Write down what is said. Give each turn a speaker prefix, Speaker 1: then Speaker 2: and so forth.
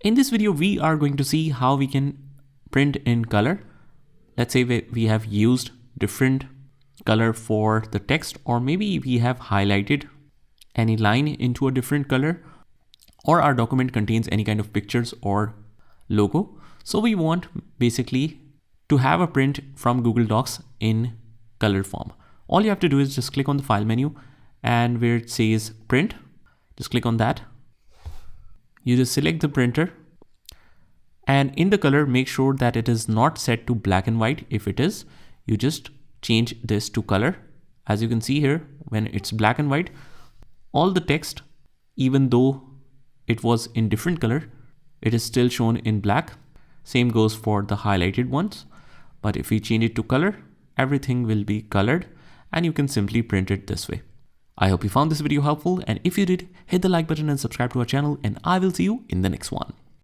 Speaker 1: In this video, we are going to see how we can print in color. Let's say we have used different color for the text, or maybe we have highlighted any line into a different color, or our document contains any kind of pictures or logo. So we want basically to have a print from Google Docs in color form. All you have to do is just click on the file menu, and where it says print, just click on that. You just select the printer, and in the color, make sure that it is not set to black and white. If it is, you just change this to color. As you can see here, when it's black and white, all the text, even though it was in different color, it is still shown in black. Same goes for the highlighted ones. But if we change it to color, everything will be colored, and you can simply print it this way. I hope you found this video helpful, and if you did, hit the like button and subscribe to our channel, and I will see you in the next one.